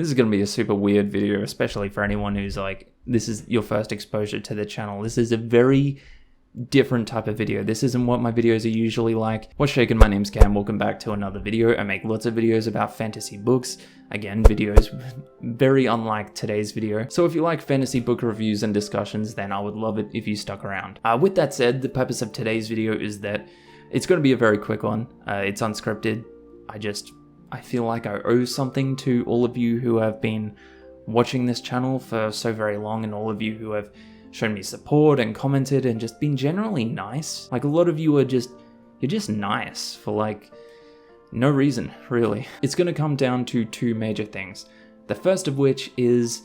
This is going to be a super weird video, especially for anyone who's like, this is your first exposure to the channel. This is a very different type of video. This isn't what my videos are usually like. What's shaking? My name's Cam. Welcome back to another video. I make lots of videos about fantasy books. Again, videos very unlike today's video. So if you like fantasy book reviews and discussions, then I would love it if you stuck around. With that said, the purpose of today's video is that it's going to be a very quick one. It's unscripted. I feel like I owe something to all of you who have been watching this channel for so very long, and all of you who have shown me support and commented and just been generally nice. Like, a lot of you are you're just nice for like no reason, really. It's going to come down to two major things. The first of which is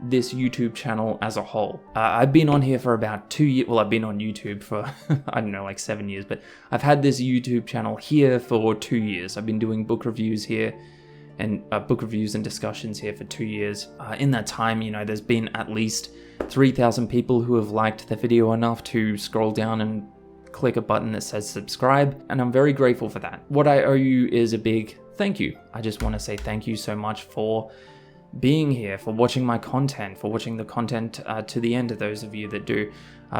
this YouTube channel as a whole. I've been on here for about 2 years. Well, I've been on YouTube for, I don't know, like 7 years, but I've had this YouTube channel here for 2 years. I've been doing book reviews here and book reviews and discussions here for 2 years. In that time, you know, there's been at least 3,000 people who have liked the video enough to scroll down and click a button that says subscribe, and I'm very grateful for that. What I owe you is a big thank you. I just want to say thank you so much for being here, for watching my content, for watching the content to the end, of those of you that do,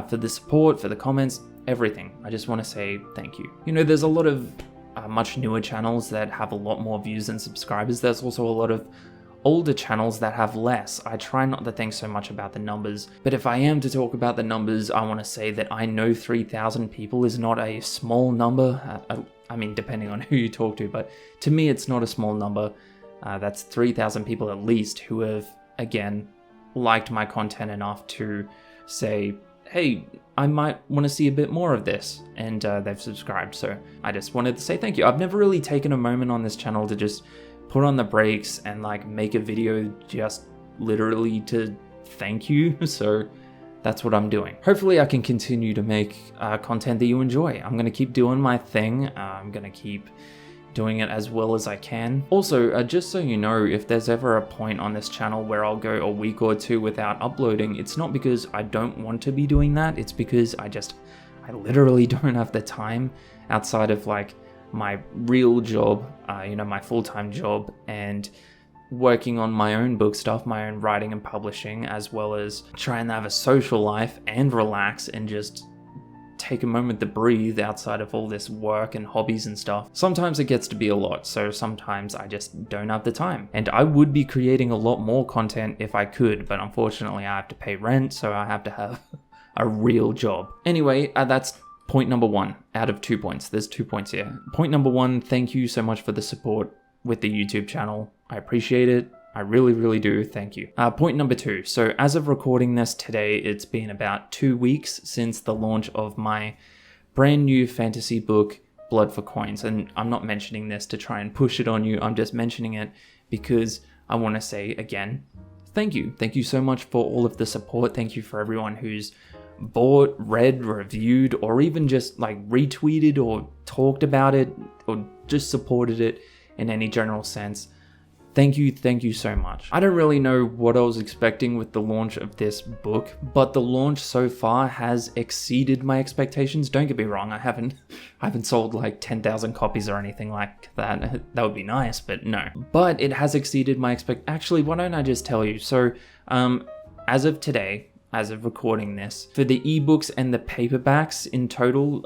for the support, for the comments, everything. I just want to say thank you. You know, there's a lot of much newer channels that have a lot more views and subscribers. There's also a lot of older channels that have less. I try not to think so much about the numbers, but if I am to talk about the numbers, I want to say that I know 3,000 people is not a small number. I mean, depending on who you talk to, but to me, it's not a small number. That's 3,000 people at least who have, again, liked my content enough to say, hey, I might want to see a bit more of this, and they've subscribed. So I just wanted to say thank you. I've never really taken a moment on this channel to just put on the brakes and like make a video just literally to thank you. So that's what I'm doing. Hopefully I can continue to make content that you enjoy. I'm going to keep doing my thing. I'm going to keep doing it as well as I can. Also, just so you know, if there's ever a point on this channel where I'll go a week or two without uploading, it's not because I don't want to be doing that. It's because I literally don't have the time outside of like my real job, you know, my full-time job, and working on my own book stuff, my own writing and publishing, as well as trying to have a social life and relax and just take a moment to breathe outside of all this work and hobbies and stuff. Sometimes it gets to be a lot, so sometimes I just don't have the time. And I would be creating a lot more content if I could, but unfortunately I have to pay rent, so I have to have a real job. Anyway, that's point number 1 out of 2 points. There's 2 points here. Point number 1, thank you so much for the support with the YouTube channel. I appreciate it. I really, really do. Thank you. Point number 2. So as of recording this today, it's been about 2 weeks since the launch of my brand new fantasy book, Blood for Coins. And I'm not mentioning this to try and push it on you. I'm just mentioning it because I want to say again, thank you. Thank you so much for all of the support. Thank you for everyone who's bought, read, reviewed, or even just like retweeted or talked about it or just supported it in any general sense. Thank you so much. I don't really know what I was expecting with the launch of this book, but the launch so far has exceeded my expectations. Don't get me wrong, I haven't sold like 10,000 copies or anything like that. That would be nice, but no. But it has exceeded my Actually, why don't I just tell you? So, as of today, as of recording this, for the ebooks and the paperbacks in total,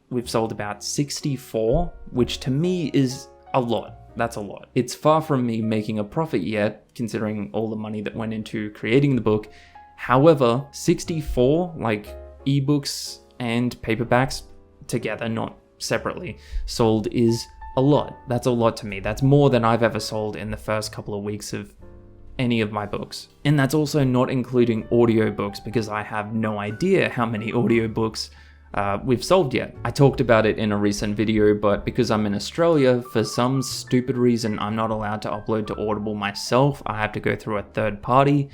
we've sold about 64, which to me is a lot. That's a lot. It's far from me making a profit yet, considering all the money that went into creating the book. However, 64, like ebooks and paperbacks together, not separately, sold is a lot. That's a lot to me. That's more than I've ever sold in the first couple of weeks of any of my books. And that's also not including audiobooks, because I have no idea how many audiobooks we've sold yet. I talked about it in a recent video, but because I'm in Australia, for some stupid reason, I'm not allowed to upload to Audible myself. I have to go through a third party,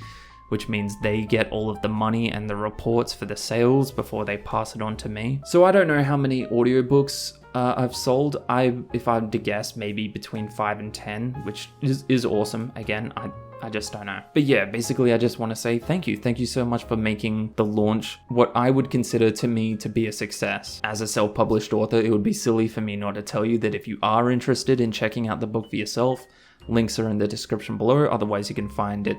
which means they get all of the money and the reports for the sales before they pass it on to me. So I don't know how many audiobooks I've sold. If I had to guess, maybe between 5 and 10, which is awesome. Again, I just don't know. But yeah, basically I just want to say thank you. Thank you so much for making the launch what I would consider to me to be a success. As a self-published author, it would be silly for me not to tell you that if you are interested in checking out the book for yourself, Links are in the description below. Otherwise, you can find it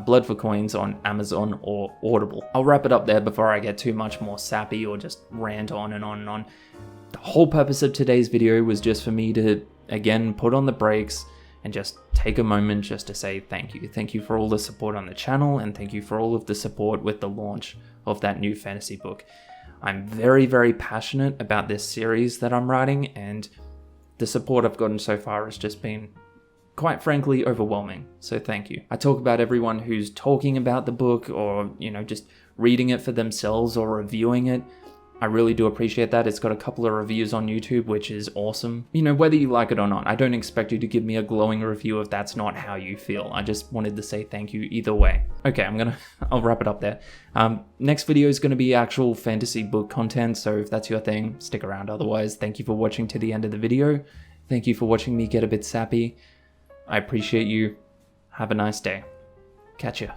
Blood for Coins on Amazon or Audible. I'll wrap it up there before I get too much more sappy or just rant on and on and on. The whole purpose of today's video was just for me to, again, put on the brakes and just take a moment just to say thank you. Thank you for all the support on the channel, and thank you for all of the support with the launch of that new fantasy book. I'm very, very passionate about this series that I'm writing, and the support I've gotten so far has just been, quite frankly, overwhelming. So thank you. I talk about everyone who's talking about the book or, just reading it for themselves or reviewing it. I really do appreciate that. It's got a couple of reviews on YouTube, which is awesome. Whether you like it or not, I don't expect you to give me a glowing review if that's not how you feel. I just wanted to say thank you either way. Okay, I'll wrap it up there. Next video is gonna be actual fantasy book content, so if that's your thing, stick around. Otherwise, thank you for watching to the end of the video. Thank you for watching me get a bit sappy. I appreciate you. Have a nice day. Catch ya.